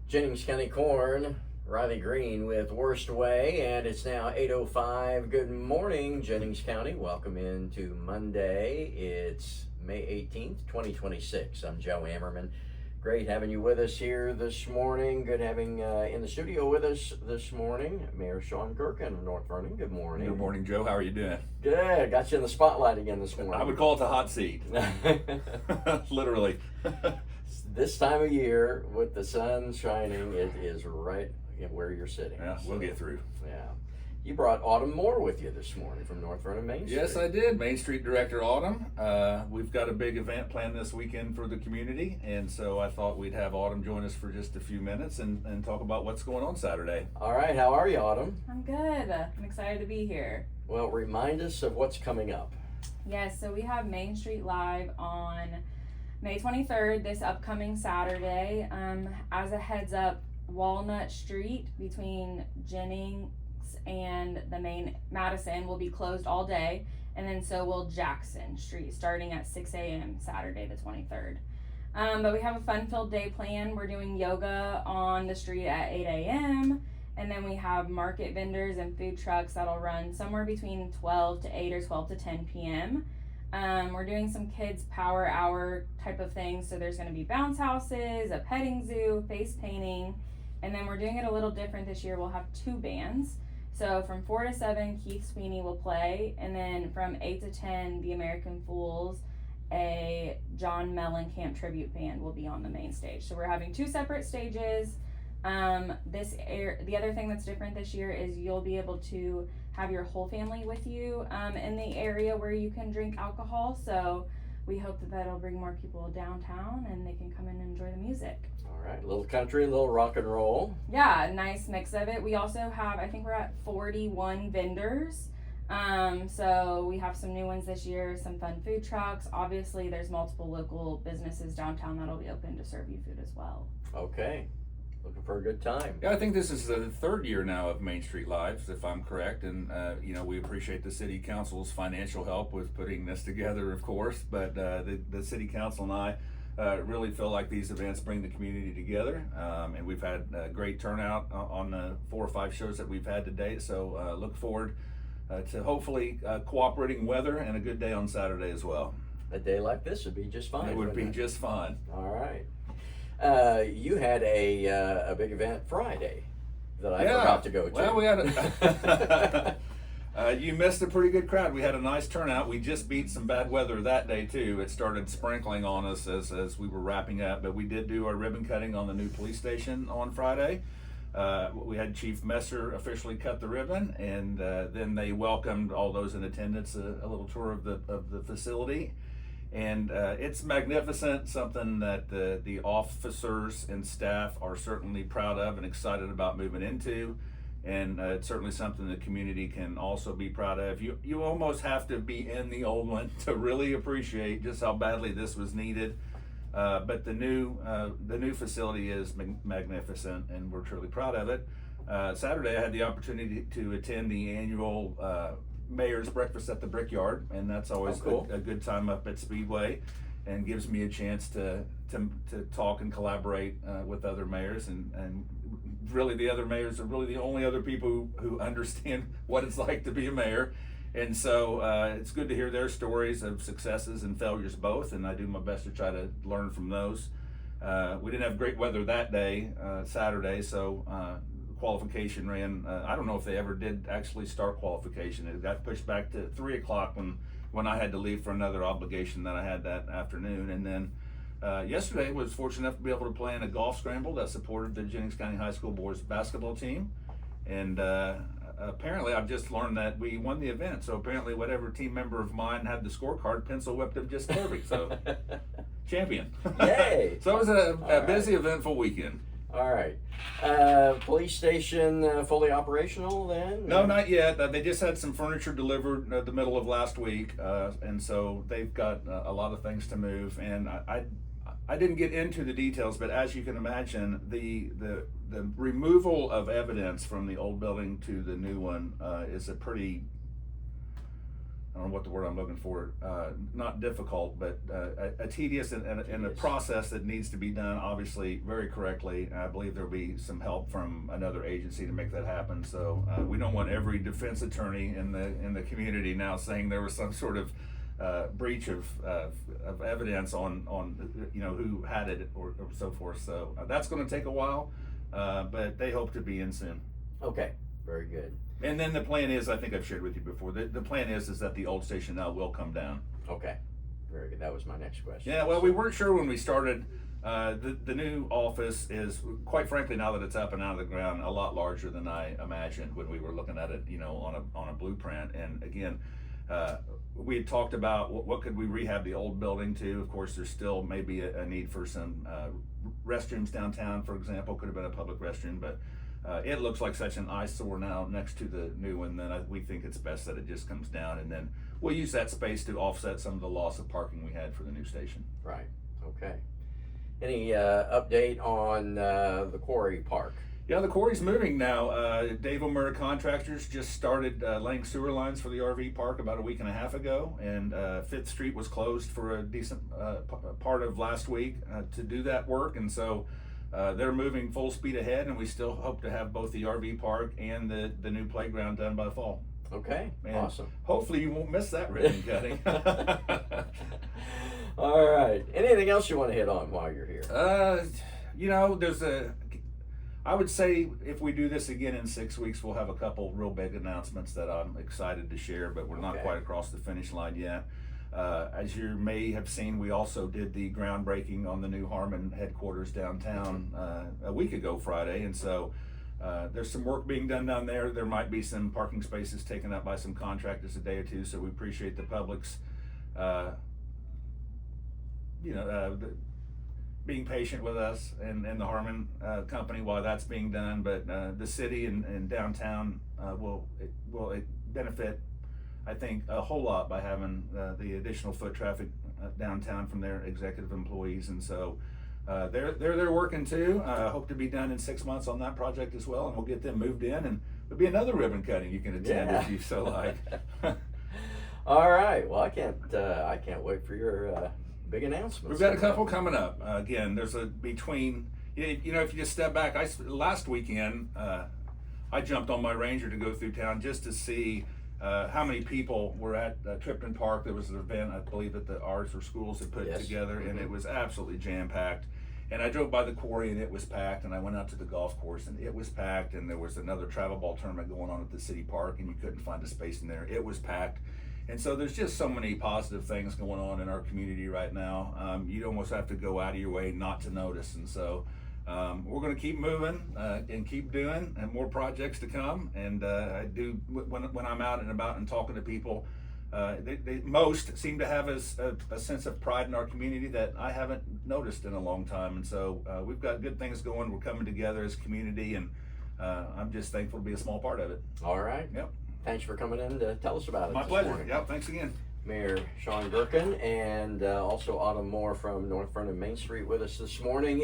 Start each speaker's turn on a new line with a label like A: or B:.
A: Jennings County Corn, Riley Green with Worst Way, and it's now 8:05. Good morning, Jennings County. Welcome into Monday. It's May 18th, 2026. I'm Joe Ammerman. Great having you with us here this morning. Good having in the studio with us this morning, Mayor Sean Gerken of North Vernon. Good morning.
B: Good morning, Joe. How are you doing?
A: Good. Got you in the spotlight again this morning.
B: I would call it the hot seat. Literally.
A: This time of year, with the sun shining, it is right where you're sitting.
B: Yeah, we'll get through.
A: Yeah. You brought Autumn Moore with you this morning from North Vernon Main Street.
B: Yes, I did. Main Street Director Autumn. We've got a big event planned this weekend for the community, and so I thought we'd have Autumn join us for just a few minutes and talk about what's going on Saturday.
A: All right, how are you, Autumn?
C: I'm good. I'm excited to be here.
A: Well, remind us of what's coming up.
C: Yes, so we have Main Street Live on May 23rd, this upcoming Saturday. As a heads up, Walnut Street between Jennings and the main Madison will be closed all day, and then so will Jackson Street starting at 6 a.m. Saturday the 23rd. But we have a fun-filled day planned. We're doing yoga on the street at 8 a.m., and then we have market vendors and food trucks that'll run somewhere between 12 to 8 or 12 to 10 p.m. We're doing some kids power hour type of things. So there's going to be bounce houses, a petting zoo, face painting, and then we're doing it a little different this year. We'll have two bands. So from 4 to 7, Keith Sweeney will play, and then from 8 to 10, the American Fools, a John Mellencamp tribute band will be on the main stage. So we're having two separate stages. The other thing that's different this year is you'll be able to have your whole family with you in the area where you can drink alcohol. So we hope that that'll bring more people downtown and they can come in and enjoy the music.
A: All right, a little country, a little rock and roll.
C: Yeah, a nice mix of it. We also have, I think we're at 41 vendors. So we have some new ones this year, some fun food trucks. Obviously, there's multiple local businesses downtown that'll be open to serve you food as well.
A: Okay. Looking for a good time.
B: Yeah, I think this is the third year now of Main Street Lives, if I'm correct, and we appreciate the City Council's financial help with putting this together, of course, but the City Council and I really feel like these events bring the community together, and we've had a great turnout on the 4 or 5 shows that we've had to date, so look forward to hopefully cooperating weather and a good day on Saturday as well.
A: A day like this would be just fine.
B: It would be just fine.
A: All right. You had a big event Friday that I forgot to go to.
B: Well, we had you missed a pretty good crowd. We had a nice turnout. We just beat some bad weather that day too. It started sprinkling on us as we were wrapping up, but we did do our ribbon cutting on the new police station on Friday. We had Chief Messer officially cut the ribbon, and then they welcomed all those in attendance a little tour of the facility. And it's magnificent, something that the officers and staff are certainly proud of and excited about moving into. And it's certainly something the community can also be proud of. You almost have to be in the old one to really appreciate just how badly this was needed. But the new facility is magnificent, and we're truly proud of it. Saturday, I had the opportunity to attend the annual Mayor's Breakfast at the Brickyard, and that's always
A: cool.
B: a good time up at Speedway, and gives me a chance to talk and collaborate with other mayors, and really the other mayors are really the only other people who understand what it's like to be a mayor. And so it's good to hear their stories of successes and failures both, and I do my best to try to learn from those. We didn't have great weather that day, Saturday, so qualification ran, I don't know if they ever did actually start qualification. It got pushed back to 3 o'clock when I had to leave for another obligation that I had that afternoon. And then yesterday was fortunate enough to be able to play in a golf scramble that supported the Jennings County High School boys basketball team. And apparently I've just learned that we won the event. So apparently whatever team member of mine had the scorecard, pencil whipped them just perfect. So champion.
A: Yay.
B: So it was a busy, eventful weekend.
A: All right. Police station fully operational then?
B: No, not yet. They just had some furniture delivered the middle of last week, and so they've got a lot of things to move. And I didn't get into the details, but as you can imagine, the removal of evidence from the old building to the new one is a pretty I don't know what the word I'm looking for, not difficult, but a tedious and a process that needs to be done, obviously, very correctly. I believe there'll be some help from another agency to make that happen. So we don't want every defense attorney in the community now saying there was some sort of breach of evidence on who had it or so forth. So that's going to take a while, but they hope to be in soon.
A: Okay, very good.
B: And then the plan is, I think I've shared with you before, the plan is that the old station now will come down.
A: Okay, very good. That was my next question.
B: Yeah, well, we weren't sure when we started. The new office is, quite frankly, now that it's up and out of the ground, a lot larger than I imagined when we were looking at it, on a blueprint. And again, we had talked about what could we rehab the old building to. Of course, there's still maybe a need for some restrooms downtown, for example. Could have been a public restroom, but it looks like such an eyesore now next to the new one. Then we think it's best that it just comes down, and then we'll use that space to offset some of the loss of parking we had for the new station.
A: Right. Okay. Any update on the Quarry Park?
B: Yeah, the quarry's moving now. Dave O'Meara Contractors just started laying sewer lines for the RV park about a week and a half ago, and 5th Street was closed for a decent part of last week to do that work, and so they're moving full speed ahead, and we still hope to have both the RV park and the new playground done by the fall.
A: Okay,
B: And
A: awesome.
B: hopefully you won't miss that ribbon cutting.
A: All right. Anything else you want to hit on while you're here?
B: I would say if we do this again in 6 weeks, we'll have a couple real big announcements that I'm excited to share, but we're not
A: Okay.
B: quite across the finish line yet. As you may have seen, we also did the groundbreaking on the new Harmon headquarters downtown a week ago Friday, and so there's some work being done down there. There might be some parking spaces taken up by some contractors a day or two, so we appreciate the public's being patient with us and the Harmon company while that's being done. But the city and downtown will benefit, I think, a whole lot by having the additional foot traffic downtown from their executive employees. And so they're working too. Hope to be done in 6 months on that project as well, and we'll get them moved in, and there'll be another ribbon cutting you can attend if you so like.
A: All right. Well, I can't wait for your big announcements.
B: We've got a couple coming up. Again, there's if you just step back, last weekend, I jumped on my Ranger to go through town just to see how many people were at Tripton Park. There was an event, I believe, that the arts or schools had put together, and it was absolutely jam-packed. And I drove by the quarry, and it was packed, and I went out to the golf course, and it was packed, and there was another travel ball tournament going on at the city park, and you couldn't find a space in there. It was packed. And so there's just so many positive things going on in our community right now. You'd almost have to go out of your way not to notice. And so we're going to keep moving and keep doing, and more projects to come. And I do, when I'm out and about and talking to people, they most seem to have a sense of pride in our community that I haven't noticed in a long time. And so we've got good things going. We're coming together as a community, and I'm just thankful to be a small part of it.
A: All right.
B: Yep.
A: Thanks for coming in to tell us about it.
B: My
A: this
B: pleasure.
A: morning.
B: Yep. Thanks again.
A: Mayor Sean Gerken and also Autumn Moore from North Vernon Main Street with us this morning.